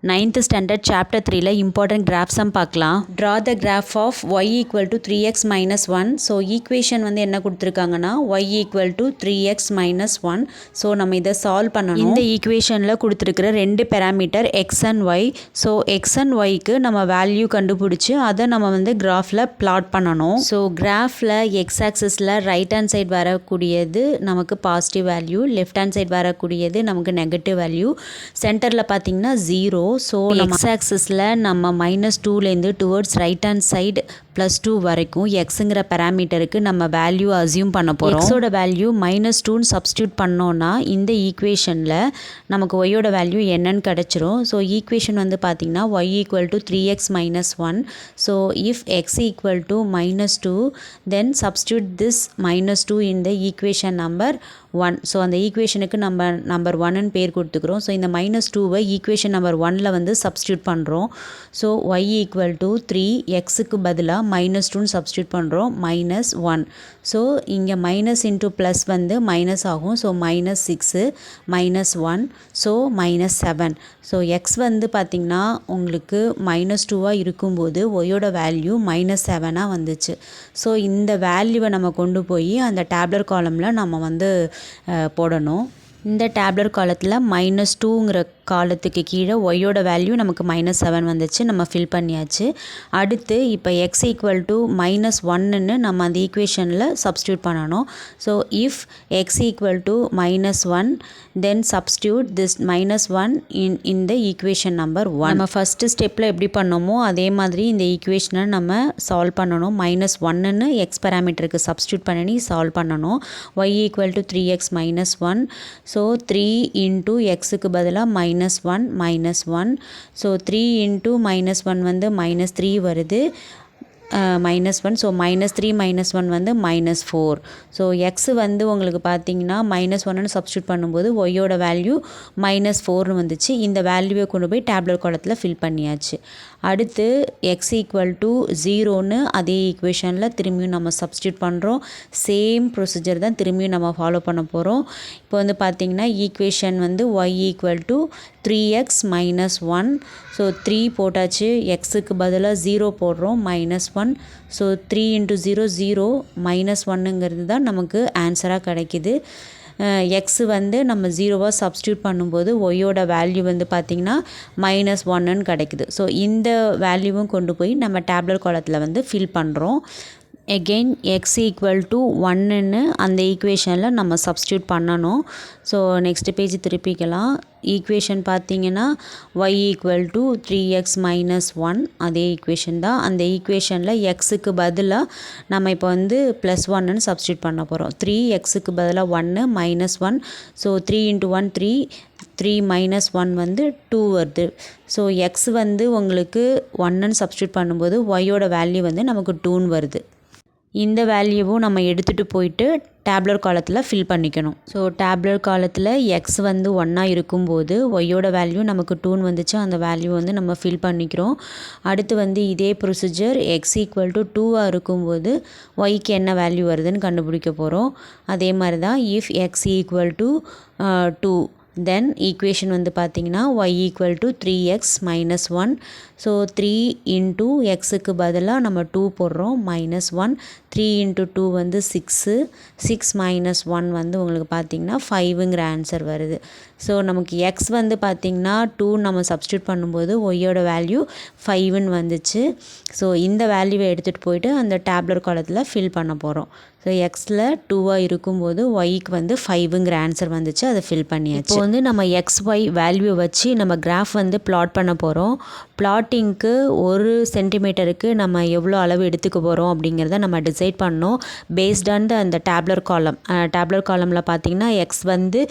9th standard chapter 3ல important graphs பார்க்கலாம். Draw the graph of y equal to 3x minus 1. So equation வந்து என்ன கொடுத்திருக்காங்கன்னா y equal to 3x minus 1. So நம்ம இதை solve பண்ணணும். இந்த ஈக்குவேஷனில் கொடுத்துருக்கிற ரெண்டு parameter x and y. So x and yக்கு நம்ம வேல்யூ கண்டுபிடிச்சி அதை நம்ம வந்து கிராஃபில் பிளாட் பண்ணணும். ஸோ கிராஃபில் எக்ஸ் ஆக்சிஸில் ரைட் ஹேண்ட் சைடு வரக்கூடியது நமக்கு positive value, left hand side வரக்கூடியது நமக்கு நெகட்டிவ் வேல்யூ, சென்டரில் பார்த்தீங்கன்னா 0. ஸோ எக்ஸ் ஆக்சிஸில் நம்ம -2லேருந்து டுவர்ட்ஸ் ரைட் ஹேண்ட் சைடு +2 வரைக்கும் எக்ஸுங்கிற பேராமீட்டருக்கு நம்ம வேல்யூ அசியூம் பண்ண போகிறோம். எக்ஸோட வேல்யூ -2ன்னு சப்ஸ்டியூட் பண்ணோன்னா இந்த ஈக்குவேஷனில் நமக்கு ஒய்யோட வேல்யூ என்னன்னு கிடச்சிரும். ஸோ ஈக்குவேஷன் வந்து பார்த்திங்கன்னா y equal to 3x minus 1. So if x equal to -2 then substitute this -2 in the equation number 1. So அந்த ஈக்குவேஷனுக்கு நம்ம நம்பர் 1ன்னு பேர் கொடுத்துக்கிறோம். ஸோ இந்த -2வை ஈக்குவேஷன் நம்பர் 1ல் வந்து சப்ஸ்டியூட் பண்ணுறோம். ஸோ y ஈக்குவல் டு 3, எக்ஸுக்கு பதிலாக -2ன்னு சப்ஸ்டியூட் பண்ணுறோம், -1. ஸோ இங்கே மைனஸ் இன்ட்டு ப்ளஸ் வந்து மைனஸ் ஆகும். So -6, -1, so -7. ஸோ எக்ஸ் வந்து பார்த்திங்கன்னா உங்களுக்கு -2 இருக்கும்போது ஒய்யோட வேல்யூ -7 வந்துச்சு. ஸோ இந்த வேல்யூவை நம்ம கொண்டு போய் அந்த டேப்லர் காலமில் நம்ம வந்து போடணும். இந்த டேப்லர் காலத்தில் -2ங்கிற காலத்துக்கு கீழே ஒய்யோட வேல்யூ நமக்கு -7 வந்துச்சு, நம்ம ஃபில் பண்ணியாச்சு. அடுத்து இப்போ எக்ஸ் ஈக்குவல் டு -1ன்னு நம்ம அந்த ஈக்குவேஷனில் சப்ஸ்டியூட் பண்ணணும். So if X equal to -1 then substitute this -1 in the equation number 1. நம்ம ஃபஸ்ட்டு ஸ்டெப்பில் எப்படி பண்ணோமோ அதே மாதிரி இந்த ஈக்குவேஷனை நம்ம சால்வ் பண்ணணும். -1ன்னு எக்ஸ் பேராமீட்டருக்கு சப்ஸ்டியூட் பண்ணி சால்வ் பண்ணணும். y equal to 3x minus 1. So 3 into எக்ஸுக்கு பதிலாக -1, -1. ஸோ 3 இன்ட்டு -1 வந்து -3 வருது, -1. ஸோ -3 -1 வந்து -4. ஸோ எக்ஸ் வந்து உங்களுக்கு பார்த்தீங்கன்னா -1ன்னு சப்ஸ்டியூட் பண்ணும்போது ஒய்யோட வேல்யூ -4ன்னு வந்துச்சு. இந்த வேல்யூவை கொண்டு போய் டேப்லர் காலத்தில் ஃபில் பண்ணியாச்சு. அடுத்து எக்ஸ் ஈக்குவல் டு 0ன்னு அதே ஈக்குவேஷனில் திரும்பியும் நம்ம சப்ஸ்டியூட் பண்ணுறோம். சேம் ப்ரொசீஜர் தான் திரும்பியும் நம்ம ஃபாலோ பண்ண போகிறோம். இப்போ வந்து பார்த்திங்கன்னா ஈக்குவேஷன் வந்து y equal to 3x minus 1. So 3 போட்டாச்சு, எக்ஸுக்கு பதிலாக 0 போடுறோம், -1. ஸோ 3 இன்ட்டு 0 0, -1ங்கிறது தான் நமக்கு ஆன்சராக கிடைக்கிது. எக்ஸு வந்து நம்ம 0வாக சப்ஸ்டியூட் பண்ணும்போது ஒய்யோட வேல்யூ வந்து பார்த்திங்கன்னா -1ன்னு கிடைக்குது. ஸோ இந்த வேல்யூவும் கொண்டு போய் நம்ம டேப்லர் காலத்தில் வந்து ஃபில் பண்ணுறோம். எகெயின் எக்ஸ் ஈக்குவல் டு 1ன்னு அந்த ஈக்குவேஷனில் நம்ம சப்ஸ்டியூட் பண்ணணும். ஸோ நெக்ஸ்ட் பேஜ் திருப்பிக்கலாம். ஈக்குவேஷன் பார்த்திங்கன்னா y equal to 3x minus 1 அதே ஈக்குவேஷன் தான். அந்த ஈக்குவேஷனில் எக்ஸுக்கு பதிலாக நம்ம இப்போ வந்து +1ன்னு சப்ஸ்டியூட் பண்ண போகிறோம். 3 எக்ஸுக்கு பதிலாக 1, -1. ஸோ 3 இன்ட்டு 1 3, 3 -1 வந்து 2 வருது. ஸோ எக்ஸ் வந்து உங்களுக்கு 1ன்னு சப்ஸ்டியூட் பண்ணும்போது ஒய்யோட வேல்யூ வந்து நமக்கு 2ன்னு வருது. இந்த வேல்யூவும் நம்ம எடுத்துகிட்டு போயிட்டு டேப்லர் காலத்தில் ஃபில் பண்ணிக்கணும். ஸோ டேப்லர் காலத்தில் எக்ஸ் வந்து 1 இருக்கும்போது ஒய்யோட வேல்யூ நமக்கு 2ன்னு வந்துச்சு, அந்த வேல்யூ வந்து நம்ம ஃபில் பண்ணிக்கிறோம். அடுத்து வந்து இதே ப்ரொசீஜர் எக்ஸ் ஈக்குவல் டு 2 இருக்கும்போது ஒய்க்கு என்ன வேல்யூ வருதுன்னு கண்டுபிடிக்க போகிறோம். அதே மாதிரி தான் if X equal to 2 then equation வந்து பார்த்திங்கன்னா y equal to 3x minus 1. So 3 into எக்ஸுக்கு பதிலாக நம்ம 2 போடுறோம், -1. 3 இன்ட்டு 2 வந்து 6, 6 -1 வந்து உங்களுக்கு பார்த்திங்கன்னா 5ங்கிற ஆன்சர் வருது. ஸோ நமக்கு எக்ஸ் வந்து பார்த்திங்கன்னா 2 நம்ம சப்ஸ்டியூட் பண்ணும்போது ஒய்யோட வேல்யூ 5ன்னு வந்துச்சு. ஸோ இந்த வேல்யூவை எடுத்துகிட்டு போயிட்டு அந்த டேப்லர் காலத்தில் ஃபில் பண்ண போகிறோம். ஸோ எக்ஸில் 2 இருக்கும்போது ஒய்க்கு வந்து 5ங்கிற ஆன்சர் வந்துச்சு, அதை ஃபில் பண்ணியாச்சு. இப்போ வந்து நம்ம XY வேல்யூ வச்சு நம்ம கிராஃப் வந்து பிளாட் பண்ண போகிறோம். பிளாட்டிங்க்கு 1 சென்டிமீட்டருக்கு நம்ம எவ்வளோ அளவு எடுத்துக்க போகிறோம் அப்படிங்கிறத நம்ம டிசைட் பண்ணோம் பேஸ்ட் ஆன் அந்த டேப்லர் காலம். டேப்லர் காலமில் பார்த்திங்கன்னா எக்ஸ் வந்து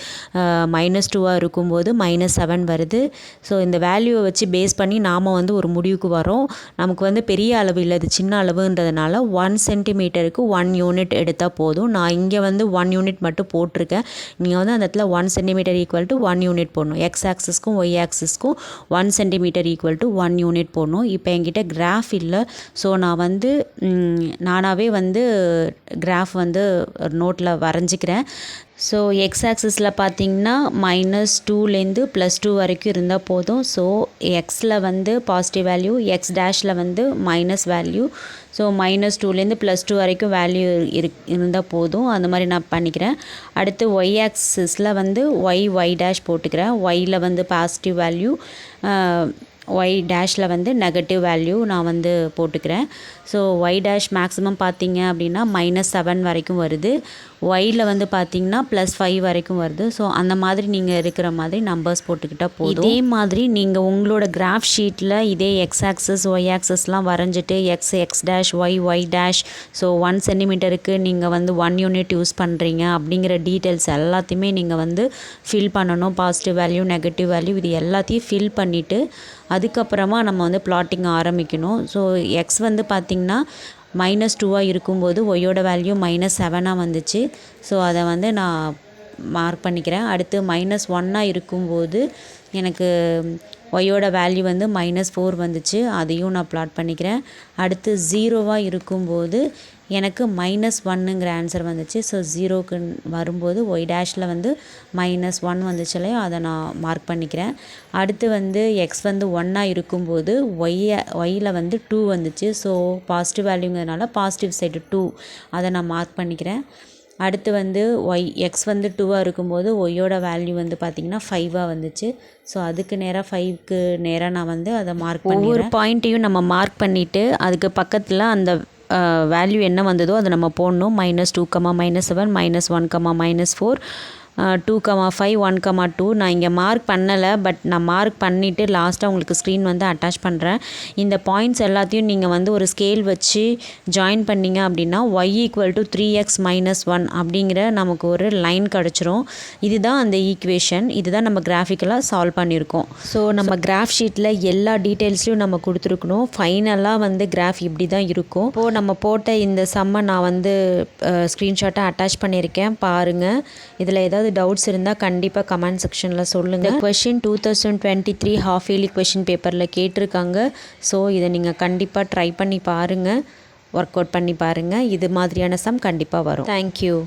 -2 இருக்கும்போது -7 வருது. ஸோ இந்த வேல்யூவை வச்சு பேஸ் பண்ணி நாம் வந்து ஒரு முடிவுக்கு வரோம். நமக்கு வந்து பெரிய அளவு இல்லை, இது சின்ன அளவுன்றதுனால 1 சென்டிமீட்டருக்கு 1 யூனிட் எடுத்தால் போதும். நான் இங்கே வந்து 1 யூனிட் மட்டும் போட்டிருக்கேன். நீங்கள் வந்து அந்த இடத்துல 1 சென்டிமீட்டர் ஈக்குவல் டு 1 யூனிட் போடணும். எக்ஸ் ஆக்சிஸ்க்கும் ஒய் ஆக்சிஸ்க்கும் 1 சென்டிமீட்டர் ஈக்குவல் டு 1 யூனிட் போடணும். இப்போ என்கிட்ட கிராஃப் இல்லை, ஸோ நான் வந்து நானாகவே வந்து கிராஃப் வந்து நோட்டில் வரைஞ்சிக்கிறேன். ஸோ எக்ஸ் ஆக்சிஸில் பார்த்தீங்கன்னா -2லேருந்து +2 வரைக்கும் இருந்தால் போதும். ஸோ எக்ஸில் வந்து பாசிட்டிவ் வேல்யூ, எக்ஸ் டேஷில் வந்து மைனஸ் வேல்யூ. ஸோ -2லேருந்து +2 வரைக்கும் வேல்யூ இருந்தால் போதும். அந்த மாதிரி நான் பண்ணிக்கிறேன். அடுத்து ஒய் ஆக்சிஸில் வந்து ஒய் டேஷ் போட்டுக்கிறேன். ஒய்யில் வந்து பாசிட்டிவ் வேல்யூ, ஒய் டேஷில் வந்து நெகட்டிவ் வேல்யூ நான் வந்து போட்டுக்கிறேன். ஸோ ஒய் டேஷ் மேக்ஸிமம் பார்த்தீங்க அப்படின்னா -7 வரைக்கும் வருது. ஒயில் வந்து பார்த்தீங்கன்னா +5 வரைக்கும் வருது. ஸோ அந்த மாதிரி நீங்கள் இருக்கிற மாதிரி நம்பர்ஸ் போட்டுக்கிட்டால் போதும். இதே மாதிரி நீங்கள் உங்களோட கிராஃப் ஷீட்டில் இதே எக்ஸ் ஆக்சஸ் ஒய் ஆக்சஸ்லாம் வரைஞ்சிட்டு X dash Y dash, so 1 சென்டிமீட்டருக்கு நீங்கள் வந்து 1 யூனிட் யூஸ் பண்ணுறீங்க அப்படிங்கிற டீட்டெயில்ஸ் எல்லாத்தையுமே நீங்கள் வந்து ஃபில் பண்ணணும். பாசிட்டிவ் வேல்யூ, நெகட்டிவ் வேல்யூ, இது எல்லாத்தையும் ஃபில் பண்ணிவிட்டு அதுக்கப்புறமா நம்ம வந்து பிளாட்டிங் ஆரம்பிக்கணும். ஸோ எக்ஸ் வந்து பார்த்திங்கன்னா -2 இருக்கும்போது ஒய்யோட வேல்யூ -7 வந்துச்சு. ஸோ அதை வந்து நான் மார்க் பண்ணிக்கிறேன். அடுத்து -1 இருக்கும்போது எனக்கு ஒய்யோட வேல்யூ வந்து -4 வந்துச்சு, அதையும் நான் பிளாட் பண்ணிக்கிறேன். அடுத்து 0 இருக்கும்போது எனக்கு -1ங்கிற ஆன்சர் வந்துச்சு. ஸோ 0க்கு வரும்போது ஒய் டேஷில் வந்து -1 வந்துச்சு இல்லையா, அதை நான் மார்க் பண்ணிக்கிறேன். அடுத்து வந்து எக்ஸ் வந்து 1 இருக்கும்போது ஒய்யில் வந்து 2 வந்துச்சு. ஸோ பாசிட்டிவ் வேல்யூங்கிறதுனால பாசிட்டிவ் சைடு 2, அதை நான் மார்க் பண்ணிக்கிறேன். அடுத்து வந்து எக்ஸ் வந்து 2 இருக்கும்போது ஒய்யோட வேல்யூ வந்து பார்த்திங்கன்னா 5 வந்துச்சு. ஸோ அதுக்கு நேராக 5க்கு நேராக நான் வந்து அதை மார்க் பண்ணி ஒவ்வொரு பாயிண்ட்டையும் நம்ம மார்க் பண்ணிவிட்டு அதுக்கு பக்கத்தில் அந்த வேல்யூ என்ன வந்ததோ அதை நம்ம போடணும். -2, -7, -1, -4, 2, 5, 1, 2. நான் இங்கே மார்க் பண்ணலை, பட் நான் மார்க் பண்ணிவிட்டு லாஸ்ட்டாக உங்களுக்கு ஸ்க்ரீன் வந்து அட்டாச் பண்ணுறேன். இந்த பாயிண்ட்ஸ் எல்லாத்தையும் நீங்கள் வந்து ஒரு ஸ்கேல் வச்சு ஜாயின் பண்ணிங்க அப்படின்னா y = 3x - 1 அப்படிங்கிற நமக்கு ஒரு லைன் கிடச்சிரும். இதுதான் அந்த ஈக்குவேஷன். இதுதான் நம்ம கிராஃபிக்கலாக சால்வ் பண்ணியிருக்கோம். ஸோ நம்ம கிராஃப் ஷீட்டில் எல்லா டீட்டெயில்ஸ்லையும் நம்ம கொடுத்துருக்கணும். ஃபைனலாக வந்து கிராஃப் இப்படி தான் இருக்கும். இப்போது நம்ம போட்ட இந்த சம்மை நான் வந்து ஸ்க்ரீன்ஷாட்டை அட்டாச் பண்ணியிருக்கேன், பாருங்கள். இதில் ஏதாவது டவுட்ஸ் இருந்தால் கண்டிப்பாக கமெண்ட் செக்ஷனில் சொல்லுங்கள். இந்த கொஷின் 2023 ஹாஃப் இயர்லி கொஷின் பேப்பரில் கேட்டிருக்காங்க. ஸோ இதை நீங்கள் கண்டிப்பாக ட்ரை பண்ணி பாருங்கள், ஒர்க் அவுட் பண்ணி பாருங்கள். இது மாதிரியான சம் கண்டிப்பாக வரும். தேங்க்யூ.